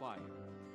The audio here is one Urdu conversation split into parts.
5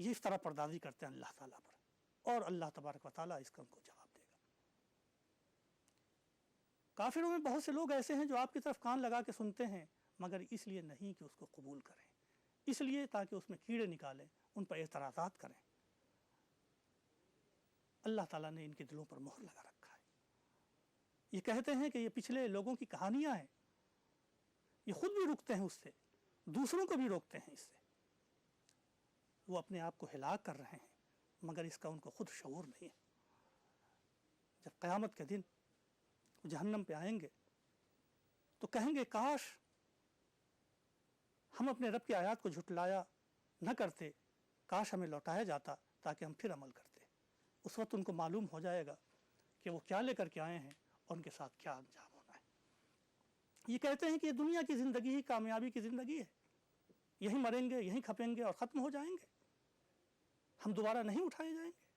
یہ اس طرح پردازی کرتے ہیں اللہ تعالیٰ پر، اور اللہ تبارک و تعالیٰ اس کا ان کو جواب دے گا۔ کافروں میں بہت سے لوگ ایسے ہیں جو آپ کی طرف کان لگا کے سنتے ہیں، مگر اس لیے نہیں کہ اس کو قبول کریں، اس لیے تاکہ اس میں کیڑے نکالیں، ان پر اعتراضات کریں۔ اللہ تعالیٰ نے ان کے دلوں پر مہر لگا رکھا ہے۔ یہ کہتے ہیں کہ یہ پچھلے لوگوں کی کہانیاں ہیں، یہ خود بھی رکتے ہیں اس سے، دوسروں کو بھی روکتے ہیں اس سے۔ وہ اپنے آپ کو ہلاک کر رہے ہیں، مگر اس کا ان کو خود شعور نہیں ہے۔ جب قیامت کے دن جہنم پہ آئیں گے تو کہیں گے کاش ہم اپنے رب کی آیات کو جھٹلایا نہ کرتے، کاش ہمیں لوٹایا جاتا تاکہ ہم پھر عمل کرتے۔ اس وقت ان کو معلوم ہو جائے گا کہ وہ کیا لے کر کے آئے ہیں اور ان کے ساتھ کیا انجام ہونا ہے۔ یہ کہتے ہیں کہ یہ دنیا کی زندگی ہی کامیابی کی زندگی ہے، یہیں مریں گے، یہیں کھپیں گے اور ختم ہو جائیں گے، ہم دوبارہ نہیں اٹھائے جائیں گے۔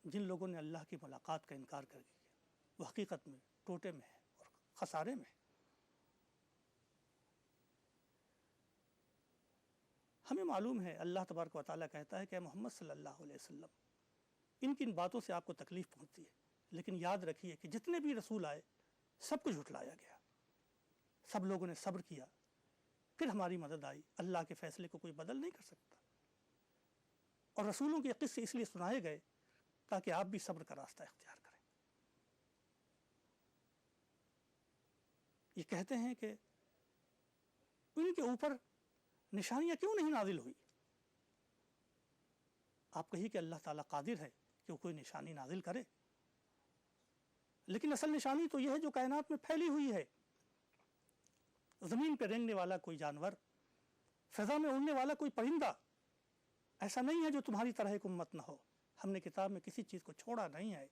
جن لوگوں نے اللہ کی ملاقات کا انکار کر دیا وہ حقیقت میں ٹوٹے میں ہے اور خسارے میں ہے۔ ہمیں معلوم ہے اللہ تبارک و تعالیٰ کہتا ہے کہ محمد صلی اللہ علیہ وسلم ان کی ان باتوں سے آپ کو تکلیف پہنچتی ہے، لیکن یاد رکھیے کہ جتنے بھی رسول آئے سب کو جھٹلایا گیا، سب لوگوں نے صبر کیا، پھر ہماری مدد آئی۔ اللہ کے فیصلے کو کوئی بدل نہیں کر سکتا، اور رسولوں کے قصے اس لیے سنائے گئے تاکہ آپ بھی صبر کا راستہ اختیار کریں۔ یہ کہتے ہیں کہ ان کے اوپر نشانیاں کیوں نہیں نازل ہوئی؟ آپ کہیے کہ اللہ تعالیٰ قادر ہے کہ وہ کوئی نشانی نازل کرے، لیکن اصل نشانی تو یہ ہے جو کائنات میں پھیلی ہوئی ہے۔ زمین پہ رینگنے والا کوئی جانور، فضا میں اڑنے والا کوئی پرندہ، ایسا نہیں ہے جو تمہاری طرح ایک امت نہ ہو۔ ہم نے کتاب میں کسی چیز کو چھوڑا نہیں ہے۔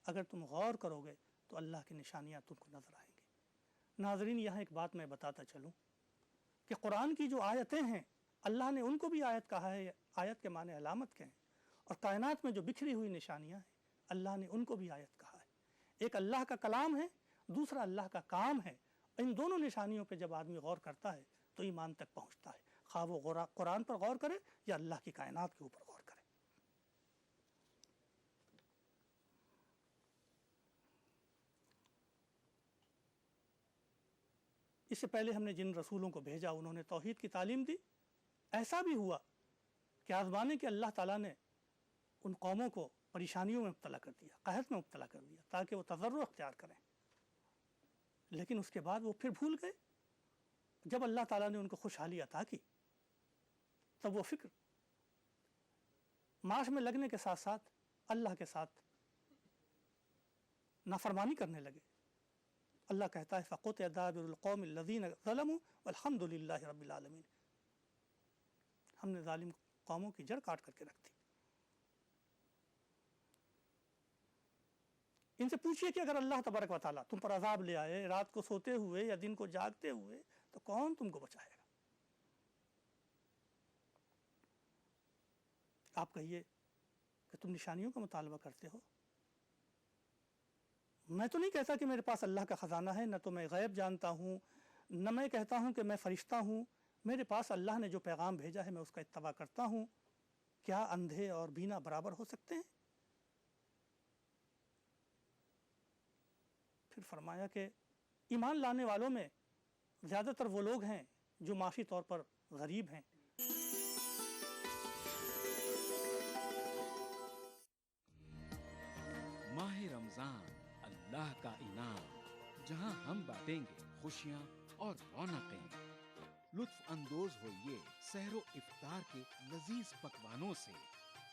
اگر تم غور کرو گے تو اللہ کی نشانیاں تم کو نظر آئیں گی۔ ناظرین، یہاں ایک بات میں بتاتا چلوں کہ قرآن کی جو آیتیں ہیں اللہ نے ان کو بھی آیت کہا ہے، آیت کے معنی علامت کے ہیں، اور کائنات میں جو بکھری ہوئی نشانیاں ہیں اللہ نے ان کو بھی آیت کہا ہے۔ ایک اللہ کا کلام ہے، دوسرا اللہ کا کام ہے۔ ان دونوں نشانیوں پہ جب آدمی غور کرتا ہے تو ایمان تک پہنچتا ہے، خواہ وہ قرآن پر غور کرے یا اللہ کی کائنات کے اوپر غور کرے۔ اس سے پہلے ہم نے جن رسولوں کو بھیجا انہوں نے توحید کی تعلیم دی۔ ایسا بھی ہوا کہ آزمانے کے اللہ تعالیٰ نے ان قوموں کو پریشانیوں میں مبتلا کر دیا، قحط میں مبتلا کر دیا تاکہ وہ تضرع اختیار کریں، لیکن اس کے بعد وہ پھر بھول گئے۔ جب اللہ تعالیٰ نے ان کو خوشحالی عطا کی تب وہ فکر معاش میں لگنے کے ساتھ ساتھ اللہ کے ساتھ نافرمانی کرنے لگے۔ اللہ کہتا ہے فَقُطِعَ دَابِرُ الْقَوْمِ الَّذِينَ ظَلَمُوا وَالْحَمْدُ لِلَّهِ رَبِّ الْعَالَمِينَ۔ ہم نے ظالم قوموں کی جڑ کاٹ کر کے رکھ دی۔ ان سے پوچھئے کہ اگر اللہ تبارک و تعالیٰ تم پر عذاب لے آئے رات کو سوتے ہوئے یا دن کو جاگتے ہوئے تو کون تم کو بچائے گا؟ آپ کہیے کہ تم نشانیوں کا مطالبہ کرتے ہو۔ میں تو نہیں کہتا کہ میرے پاس اللہ کا خزانہ ہے، نہ تو میں غیب جانتا ہوں، نہ میں کہتا ہوں کہ میں فرشتہ ہوں۔ میرے پاس اللہ نے جو پیغام بھیجا ہے میں اس کا اتباع کرتا ہوں۔ کیا اندھے اور بینا برابر ہو سکتے ہیں؟ پھر فرمایا کہ ایمان لانے والوں میں زیادہ تر وہ لوگ ہیں جو معاشی طور پر غریب ہیں۔ ماہ رمضان اللہ کا انعام، جہاں ہم بانٹیں گے خوشیاں اور رونقیں۔ لطف اندوز ہوئیے سحر و افطار کے لذیذ پکوانوں سے،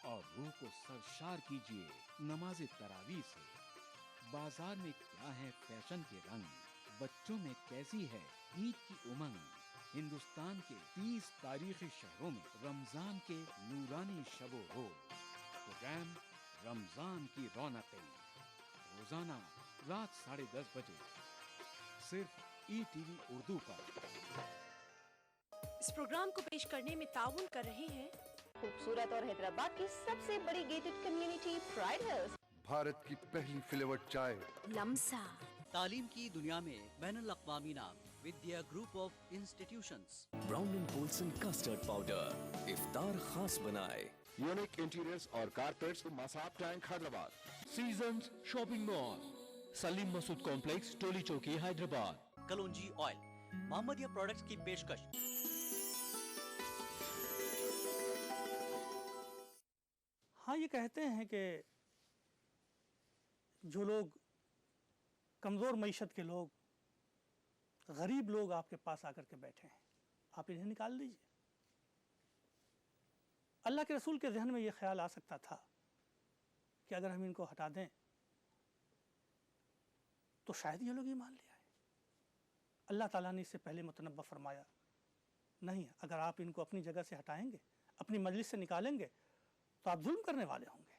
اور روح کو سرشار کیجیے نماز تراویح سے۔ بازار میں کیا ہے فیشن کے رنگ، بچوں میں کیسی ہے عید کی امنگ۔ ہندوستان کے 30 تاریخی شہروں میں رمضان کے نورانی شب و روز۔ پروگرام رمضان کی رونقیں روزانہ رات 10:30 بجے صرف ETV اردو پر۔ اس پروگرام کو پیش کرنے میں تعاون کر رہے ہیں خوبصورت اور حیدرآباد کی سب سے بڑی gated community pride Hills, Bharat کی پہلی فلیورڈ چائے لمسا، تعلیم کی دنیا میں بین الاقوامی نام Vidya Group of Institutions. Brown and Polson custard powder افطار خاص بنائے. یونیک انٹیریئرز اور carpets Masab Tank Hyderabad. Seasons shopping mall Saleem Masood complex Toli Chowki Hyderabad. کلونجی آئل محمدیہ پروڈکٹس کی پیشکش. ہاں یہ کہتے ہیں کہ جو لوگ کمزور معیشت کے لوگ، غریب لوگ آپ کے پاس آ کر کے بیٹھے ہیں، آپ انہیں نکال دیجئے. اللہ کے رسول کے ذہن میں یہ خیال آ سکتا تھا کہ اگر ہم ان کو ہٹا دیں تو شاید یہ لوگ ایمان لے آئیں. اللہ تعالیٰ نے اس سے پہلے متنبہ فرمایا نہیں، اگر آپ ان کو اپنی جگہ سے ہٹائیں گے، اپنی مجلس سے نکالیں گے تو آپ ظلم کرنے والے ہوں گے.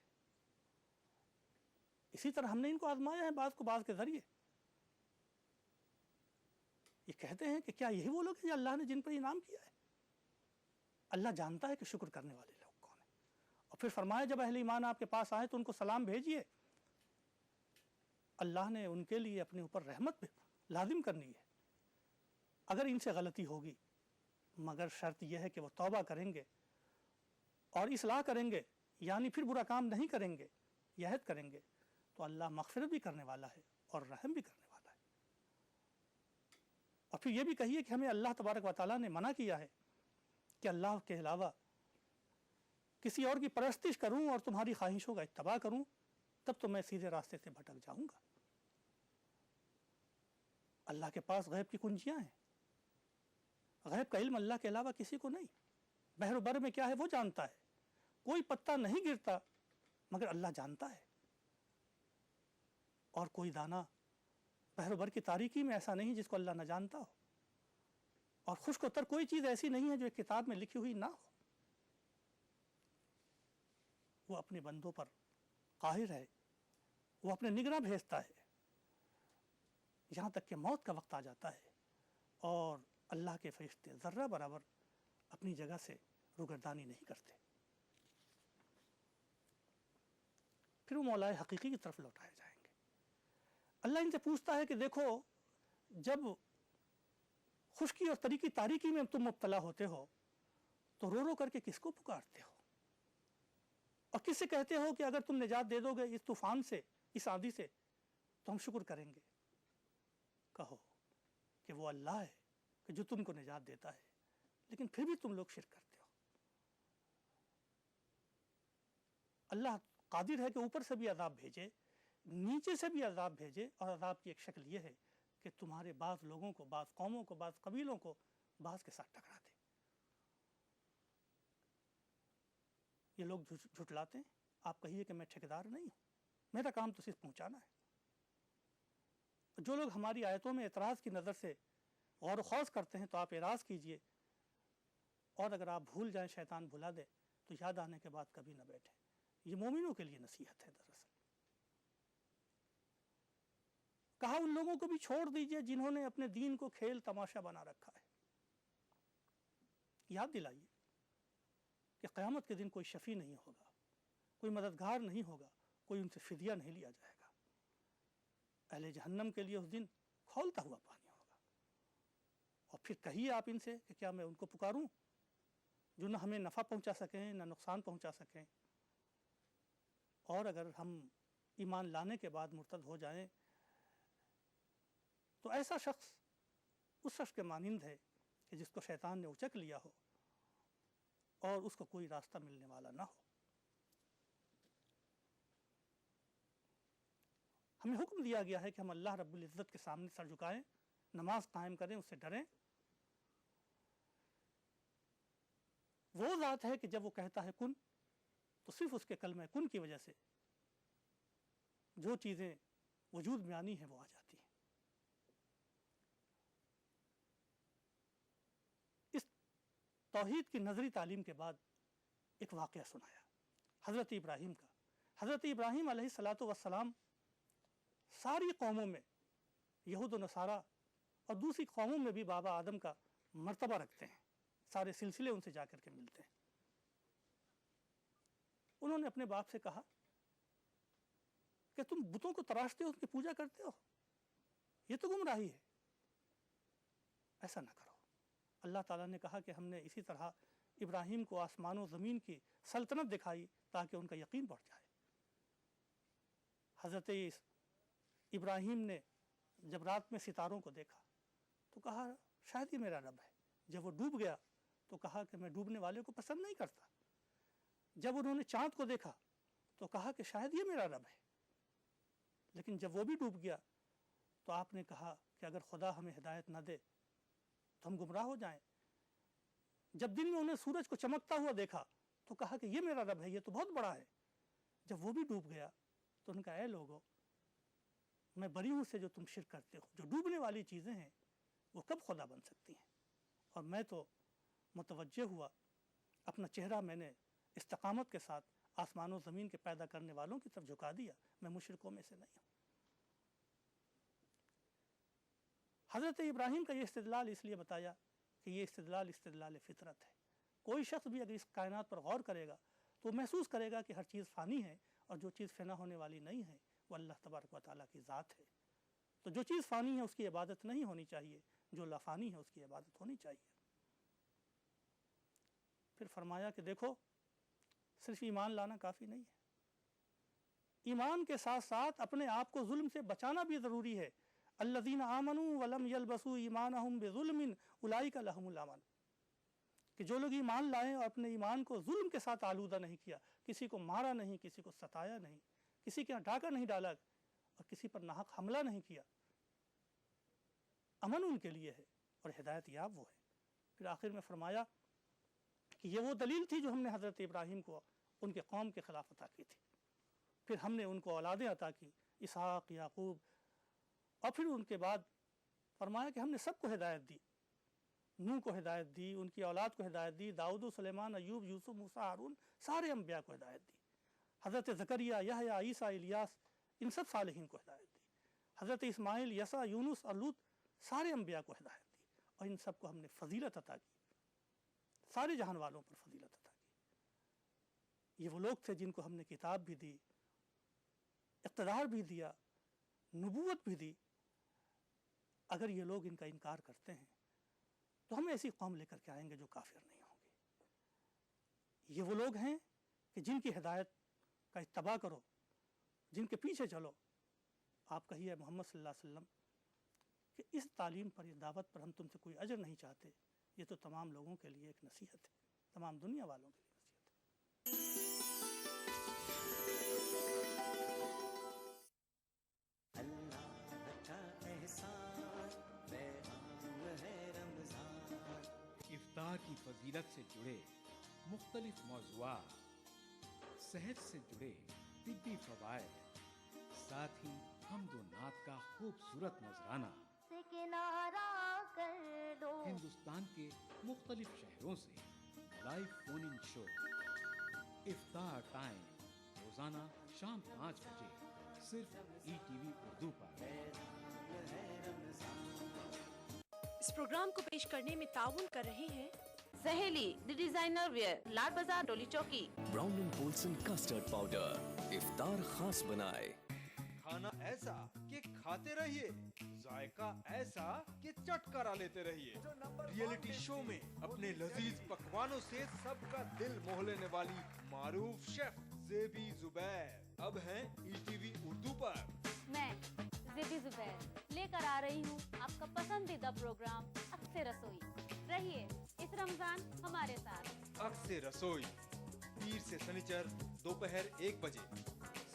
اسی طرح ہم نے ان کو آزمایا ہے بعض کو بعض کے ذریعے. یہ کہتے ہیں کہ کیا یہی وہ لوگ ہیں اللہ نے جن پر انعام کیا ہے؟ اللہ جانتا ہے کہ شکر کرنے والے لوگ کون ہیں. اور پھر فرمایا جب اہل ایمان آپ کے پاس آئے تو ان کو سلام بھیجیے. اللہ نے ان کے لیے اپنے اوپر رحمت بھی لازم کرنی ہے. اگر ان سے غلطی ہوگی، مگر شرط یہ ہے کہ وہ توبہ کریں گے اور اصلاح کریں گے، یعنی پھر برا کام نہیں کریں گے، یہ عہد کریں گے، تو اللہ مغفرت بھی کرنے والا ہے اور رحم بھی کرنے والا ہے. اور پھر یہ بھی کہیے کہ ہمیں اللہ تبارک و تعالیٰ نے منع کیا ہے کہ اللہ کے علاوہ کسی اور کی پرستش کروں اور تمہاری خواہشوں کا اتباع کروں، تب تو میں سیدھے راستے سے بھٹک جاؤں گا. اللہ کے پاس غیب کی کنجیاں ہیں. غیب کا علم اللہ کے علاوہ کسی کو نہیں. بحر و بر میں کیا ہے وہ جانتا ہے. کوئی پتا نہیں گرتا مگر اللہ جانتا ہے. اور کوئی دانہ بحر و بر کی تاریکی میں ایسا نہیں جس کو اللہ نہ جانتا ہو. اور خشک و تر کوئی چیز ایسی نہیں ہے جو ایک کتاب میں لکھی ہوئی نہ ہو. وہ اپنے بندوں پر قاہر ہے، وہ اپنے نگراں بھیجتا ہے یہاں تک کہ موت کا وقت آ جاتا ہے اور اللہ کے فرشتے ذرہ برابر اپنی جگہ سے روگردانی نہیں کرتے. پھر وہ مولائے حقیقی کی طرف لوٹائے جائیں گے. اللہ ان سے پوچھتا ہے کہ دیکھو، جب خشکی اور تری کی تاریکی میں تم مبتلا ہوتے ہو تو رو رو کر کے کس کو پکارتے ہو اور کس سے کہتے ہو کہ اگر تم نجات دے دو گے اس طوفان سے، اس آندھی سے، تو ہم شکر کریں گے. کہو کہ وہ اللہ ہے کہ جو تم کو نجات دیتا ہے، لیکن پھر بھی تم لوگ شرک کرتے ہو. اللہ قادر ہے کہ اوپر سے بھی عذاب بھیجے، نیچے سے بھی عذاب بھیجے، اور عذاب کی ایک شکل یہ ہے کہ تمہارے بعض لوگوں کو، بعض قوموں کو، بعض قبیلوں کو بعض کے ساتھ ٹکرا دے. یہ لوگ جھٹلاتے ہیں. آپ کہیے کہ میں ٹھیکیدار نہیں ہوں، میرا کام تو صرف پہنچانا ہے. جو لوگ ہماری آیتوں میں اعتراض کی نظر سے غور و خوض کرتے ہیں تو آپ اعراض کیجئے، اور اگر آپ بھول جائیں، شیطان بھلا دے، تو یاد آنے کے بعد کبھی نہ بیٹھیں. یہ مومنوں کے لیے نصیحت ہے. دراصل کہا ان لوگوں کو بھی چھوڑ دیجئے جنہوں نے اپنے دین کو کھیل تماشا بنا رکھا ہے. یاد دلائیے کہ قیامت کے دن کوئی شفیع نہیں ہوگا، کوئی مددگار نہیں ہوگا، کوئی ان سے فدیہ نہیں لیا جائے گا. اہل جہنم کے لیے اس دن کھولتا ہوا پانی ہوگا. اور پھر کہیے آپ ان سے کہ کیا میں ان کو پکاروں جو نہ ہمیں نفع پہنچا سکیں نہ نقصان پہنچا سکیں. اور اگر ہم ایمان لانے کے بعد مرتد ہو جائیں تو ایسا شخص اس شخص کے مانند ہے کہ جس کو شیطان نے اچک لیا ہو اور اس کو کوئی راستہ ملنے والا نہ ہو. ہمیں حکم دیا گیا ہے کہ ہم اللہ رب العزت کے سامنے سر جھکائیں، نماز قائم کریں، اس سے ڈریں. وہ ذات ہے کہ جب وہ کہتا ہے کن، تو صرف اس کے کلمہ کن کی وجہ سے جو چیزیں وجود میں آنی ہیں وہ آ جاتی ہیں. اس توحید کی نظری تعلیم کے بعد ایک واقعہ سنایا حضرت ابراہیم کا. حضرت ابراہیم علیہ الصلاۃ والسلام ساری قوموں میں، یہود و نصارہ اور دوسری قوموں میں بھی بابا آدم کا مرتبہ رکھتے ہیں. سارے سلسلے ان سے جا کر کے ملتے ہیں. انہوں نے اپنے باپ سے کہا کہ تم بتوں کو تراشتے ہو، ان کی پوجا کرتے ہو، یہ تو گمراہی ہے. ایسا نہ کرو۔ اللہ تعالیٰ نے کہا کہ ہم نے اسی طرح ابراہیم کو آسمان و زمین کی سلطنت دکھائی تاکہ ان کا یقین بڑھ جائے۔ حضرت ابراہیم نے جب رات میں ستاروں کو دیکھا تو کہا شاید یہ میرا رب ہے۔ جب وہ ڈوب گیا تو کہا کہ میں ڈوبنے والے کو پسند نہیں کرتا۔ جب انہوں نے چاند کو دیکھا تو کہا کہ شاید یہ میرا رب ہے۔ لیکن جب وہ بھی ڈوب گیا تو آپ نے کہا کہ اگر خدا ہمیں ہدایت نہ دے تو ہم گمراہ ہو جائیں۔ جب دن میں انہیں سورج کو چمکتا ہوا دیکھا تو کہا کہ یہ میرا رب ہے، یہ تو بہت بڑا ہے۔ جب وہ بھی ڈوب گیا تو ان کا اے لوگو، میں بری ہوں سے جو تم شرک کرتے ہو۔ جو ڈوبنے والی چیزیں ہیں وہ کب خدا بن سکتی ہیں؟ اور میں تو متوجہ ہوا، اپنا چہرہ میں نے استقامت کے ساتھ آسمان و زمین کے پیدا کرنے والوں کی طرف جھکا دیا، میں مشرکوں میں سے نہیں ہوں۔ حضرت ابراہیم کا یہ استدلال اس لیے بتایا کہ یہ استدلال فطرت ہے۔ کوئی شخص بھی اگر اس کائنات پر غور کرے گا تو محسوس کرے گا کہ ہر چیز فانی ہے اور جو چیز فنا ہونے والی نہیں ہے وہ اللہ تبارک و تعالیٰ کی ذات ہے۔ تو جو چیز فانی ہے اس کی عبادت نہیں ہونی چاہیے، جو لافانی ہے اس کی عبادت ہونی چاہیے۔ پھر فرمایا کہ دیکھو، صرف ایمان لانا کافی نہیں ہے، ایمان کے ساتھ ساتھ اپنے آپ کو ظلم سے بچانا بھی ضروری ہے۔ الذین آمنوا ولم یلبسوا ایمانہم بظلم اولئک لہم الامن، کہ جو لوگ ایمان لائیں اور اپنے ایمان کو ظلم کے ساتھ آلودہ نہیں کیا، کسی کو مارا نہیں، کسی کو ستایا نہیں، کسی کے یہاں ڈاکہ نہیں ڈالا اور کسی پر ناحق حملہ نہیں کیا، امن ان کے لیے ہے اور ہدایت یاب وہ ہے۔ پھر آخر میں فرمایا کہ یہ وہ دلیل تھی جو ہم نے حضرت ابراہیم کو ان کے قوم کے خلاف عطا کی تھی۔ پھر ہم نے ان کو اولادیں عطا کی، اسحاق، یعقوب، اور پھر ان کے بعد فرمایا کہ ہم نے سب کو ہدایت دی۔ نوح کو ہدایت دی، ان کی اولاد کو ہدایت دی، داؤد و سلیمان، ایوب، یوسف، موسیٰ، ہارون، سارے انبیاء کو ہدایت دی۔ حضرت زکریا، یحییٰ، عیسیٰ، الیاس، ان سب صالحین کو ہدایت دی۔ حضرت اسماعیل، یسع، یونس اور لوط، سارے انبیاء کو ہدایت دی، اور ان سب کو ہم نے فضیلت عطا کی، سارے جہان والوں پر فضیلت عطا کی۔ یہ وہ لوگ تھے جن کو ہم نے کتاب بھی دی، اقتدار بھی دیا، نبوت بھی دی۔ اگر یہ لوگ ان کا انکار کرتے ہیں تو ہم ایسی قوم لے کر کے آئیں گے جو کافر نہیں ہوں گے۔ یہ وہ لوگ ہیں کہ جن کی ہدایت کا اتباع کرو، جن کے پیچھے چلو۔ آپ کہیے محمد صلی اللہ علیہ وسلم کہ اس تعلیم پر، اس دعوت پر ہم تم سے کوئی اجر نہیں چاہتے، یہ تو تمام لوگوں کے لیے ایک نصیحت ہے، تمام دنیا والوں کے لیے نصیحت ہے۔ افطار کی فضیلت سے جڑے مختلف موضوعات، صحت سے جڑے طبی فوائد، ساتھ ہی حمد و نعت کا خوبصورت نذرانہ، ہندوستان کے مختلف شہروں سے لائیو فون ان شو، افطار ٹائم، روزانہ شام 5 بجے صرف ETV اردو پر۔ اس پروگرام کو پیش کرنے میں تعاون کر رہے ہیں سہیلی دی ڈیزائنر ویئر، لال بازار، ڈولی چوکی۔ Brown and Polson custard powder افطار خاص بنائے۔ کھانا ایسا کہ کھاتے رہیے، ذائقہ ایسا کہ چٹ کرا لیتے رہیے۔ ریئلٹی شو میں اپنے لذیذ پکوانوں سے سب کا دل موہ لینے والی معروف شیف زیبی زبیر اب ہیں ETV اردو پر۔ میں زیبی زبیر لے کر آ رہی ہوں آپ کا پسندیدہ پروگرام عکس رسوئی۔ رہیے اس رمضان ہمارے ساتھ۔ عکس رسوئی پیر سے سنیچر دوپہر 1 بجے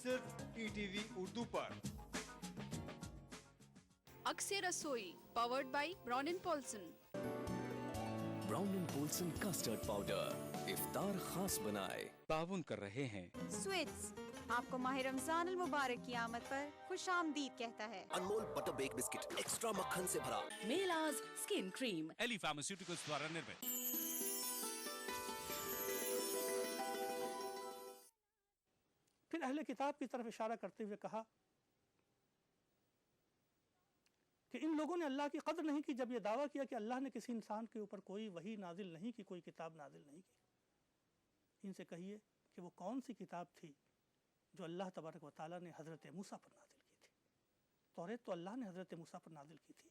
صرف ETV اردو پر۔ عکس رسوئی powered by Brown and Polson. Brown and Polson custard powder افطار خاص بنائے۔ تعاون کر رہے ہیں سویٹس، آپ کو ماہ رمضان المبارک کی آمد پر خوش آمدید کہتا ہے۔ انمول بٹر بیک بسکٹ ایکسٹرا مکھن سے بھرا۔ میلاز اسکن کریم ایلی فارماسیوٹیکلز دوارا نرمت۔ پھر اہل کتاب کی طرف اشارہ کرتے ہوئے کہا کہ ان لوگوں نے اللہ کی قدر نہیں کی جب یہ دعویٰ کیا کہ اللہ نے کسی انسان کے اوپر کوئی وحی نازل نہیں کی، کوئی کتاب نازل نہیں کی۔ ان سے کہیے کہ وہ کون سی کتاب تھی جو اللہ تبارک و تعالیٰ نے حضرت موسیٰ پر نازل کی تھی؟ توریت تو اللہ نے حضرت موسیٰ پر نازل کی تھی۔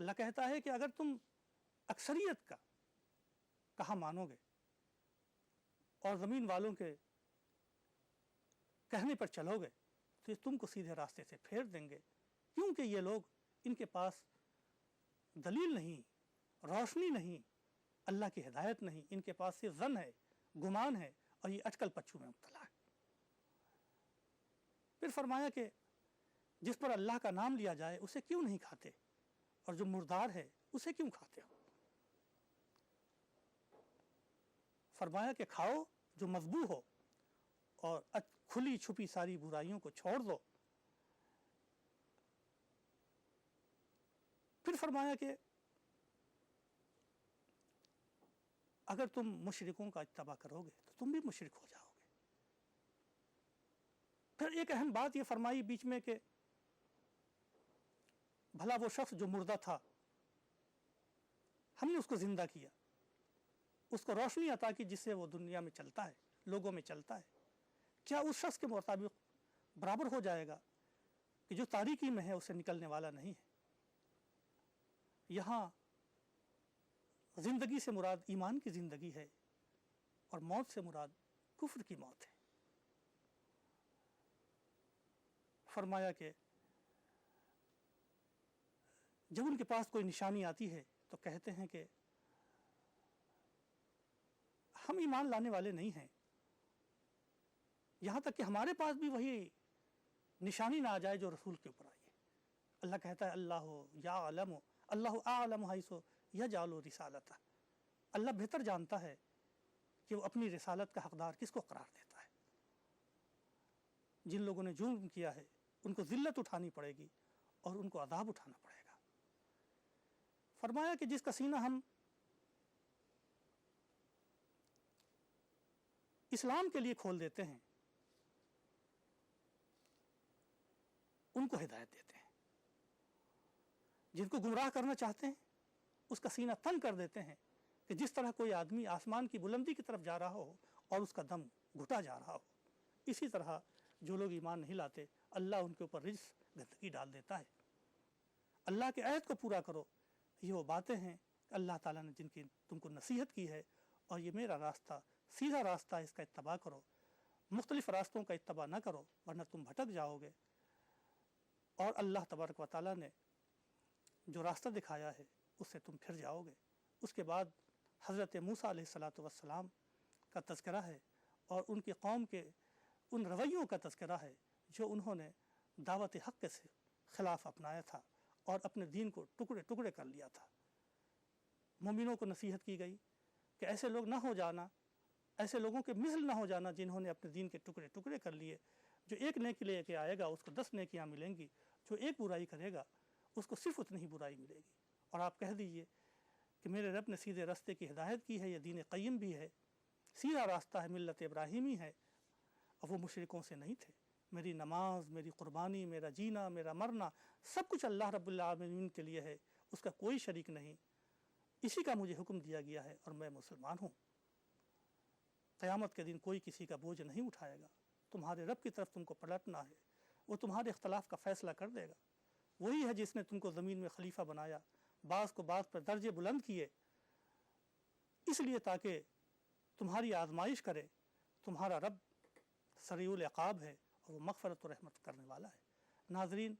اللہ کہتا ہے کہ اگر تم اکثریت کا کہا مانوگے اور زمین والوں کے کہنے پر چلو گے تو یہ تم کو سیدھے راستے سے پھیر دیں گے، کیونکہ یہ لوگ ان کے پاس دلیل نہیں، روشنی نہیں، اللہ کی ہدایت نہیں، ان کے پاس صرف ظن ہے، گمان ہے، اور یہ اٹکل پچھو میں مبتلا ہے۔ پھر فرمایا کہ جس پر اللہ کا نام لیا جائے اسے کیوں نہیں کھاتے، اور جو مردار ہے اسے کیوں کھاتے ہو؟ فرمایا کہ کھاؤ جو مذبوح ہو اور کھلی چھپی ساری برائیوں کو چھوڑ دو۔ پھر فرمایا کہ اگر تم مشرکوں کا اتباع کرو گے تو تم بھی مشرک ہو جاؤ گے۔ پھر ایک اہم بات یہ فرمائی بیچ میں کہ بھلا وہ شخص جو مردہ تھا ہم نے اس کو زندہ کیا، اس کو روشنی عطا کی جس سے وہ دنیا میں چلتا ہے، لوگوں میں چلتا ہے، کیا اس شخص کے مطابق برابر ہو جائے گا کہ جو تاریکی میں ہے اسے نکلنے والا نہیں ہے؟ یہاں زندگی سے مراد ایمان کی زندگی ہے اور موت سے مراد کفر کی موت ہے۔ فرمایا کہ جب ان کے پاس کوئی نشانی آتی ہے تو کہتے ہیں کہ ہم ایمان لانے والے نہیں ہیں، یہاں تک کہ ہمارے پاس بھی وہی نشانی نہ آ جائے جو رسول کے اوپر آئی ہے۔ اللہ کہتا ہے اللہ یعلم، اللہ اعلم حیث یجعل رسالتہ، اللہ بہتر جانتا ہے کہ وہ اپنی رسالت کا حقدار کس کو قرار دیتا ہے۔ جن لوگوں نے جرم کیا ہے ان کو ذلت اٹھانی پڑے گی اور ان کو عذاب اٹھانا پڑے گا۔ فرمایا کہ جس کا سینہ ہم اسلام کے لیے کھول دیتے ہیں ان کو ہدایت دیتے ہیں، جن کو گمراہ کرنا چاہتے ہیں اس کا سینہ تنگ کر دیتے ہیں کہ جس طرح کوئی آدمی آسمان کی بلندی کی طرف جا رہا ہو اور اس کا دم گھٹا جا رہا ہو، اسی طرح جو لوگ ایمان نہیں لاتے اللہ ان کے اوپر رجس گندگی ڈال دیتا ہے۔ اللہ کے عہد کو پورا کرو، یہ وہ باتیں ہیں کہ اللہ تعالیٰ نے جن کی تم کو نصیحت کی ہے، اور یہ میرا راستہ سیدھا راستہ ہے، اس کا اتباع کرو، مختلف راستوں کا اتباع نہ کرو ورنہ تم بھٹک جاؤ گے۔ اور اللہ تبارک و تعالیٰ نے جو راستہ دکھایا ہے اس سے تم پھر جاؤ گے۔ اس کے بعد حضرت موسیٰ علیہ السلام کا تذکرہ ہے اور ان کی قوم کے ان رویوں کا تذکرہ ہے جو انہوں نے دعوت حق کے خلاف اپنایا تھا اور اپنے دین کو ٹکڑے ٹکڑے کر لیا تھا۔ مومنوں کو نصیحت کی گئی کہ ایسے لوگ نہ ہو جانا، ایسے لوگوں کے مثل نہ ہو جانا جنہوں نے اپنے دین کے ٹکڑے ٹکڑے کر لیے۔ جو ایک نیکی لے کے آئے گا اس کو 10 نیکیاں ملیں گی، جو ایک برائی کرے گا اس کو صرف اتنی ہی برائی ملے گی۔ اور آپ کہہ دیجئے کہ میرے رب نے سیدھے راستے کی ہدایت کی ہے، یہ دین قیم بھی ہے، سیدھا راستہ ہے، ملت ابراہیمی ہے، اور وہ مشرکوں سے نہیں تھے۔ میری نماز، میری قربانی، میرا جینا، میرا مرنا، سب کچھ اللہ رب العالمین کے لیے ہے، اس کا کوئی شریک نہیں، اسی کا مجھے حکم دیا گیا ہے اور میں مسلمان ہوں۔ قیامت کے دن کوئی کسی کا بوجھ نہیں اٹھائے گا، تمہارے رب کی طرف تم کو پلٹنا ہے، وہ تمہارے اختلاف کا فیصلہ کر دے گا۔ وہی ہے جس نے تم کو زمین میں خلیفہ بنایا، بعض کو بعض پر درجے بلند کیے، اس لیے تاکہ تمہاری آزمائش کرے۔ تمہارا رب سریع العقاب ہے اور وہ مغفرت و رحمت کرنے والا ہے۔ ناظرین،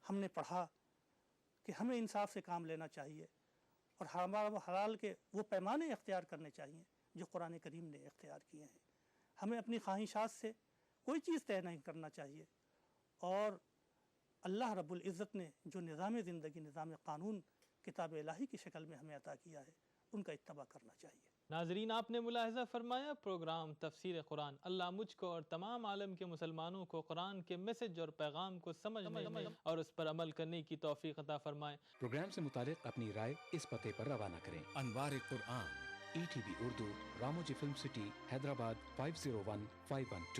ہم نے پڑھا کہ ہمیں انصاف سے کام لینا چاہیے اور حرام و حلال کے وہ پیمانے اختیار کرنے چاہیے جو قرآن کریم نے اختیار کیے ہیں۔ ہمیں اپنی خواہشات سے کوئی چیز طے نہیں کرنا چاہیے، اور اللہ رب العزت نے جو نظام زندگی، نظام قانون کتاب الہی کی شکل میں ہمیں عطا کیا ہے ان کا اتباع کرنا چاہیے۔ ناظرین، آپ نے ملاحظہ فرمایا پروگرام تفسیر قرآن۔ اللہ مجھ کو اور تمام عالم کے مسلمانوں کو قرآن کے میسج اور پیغام کو سمجھنے اور اس پر عمل کرنے کی توفیق عطا فرمائے۔ پروگرام سے متعلق اپنی رائے اس پتے پر روانہ کریں: Anwar Quran, ETV Urdu, Ramoji film city, Hyderabad 50151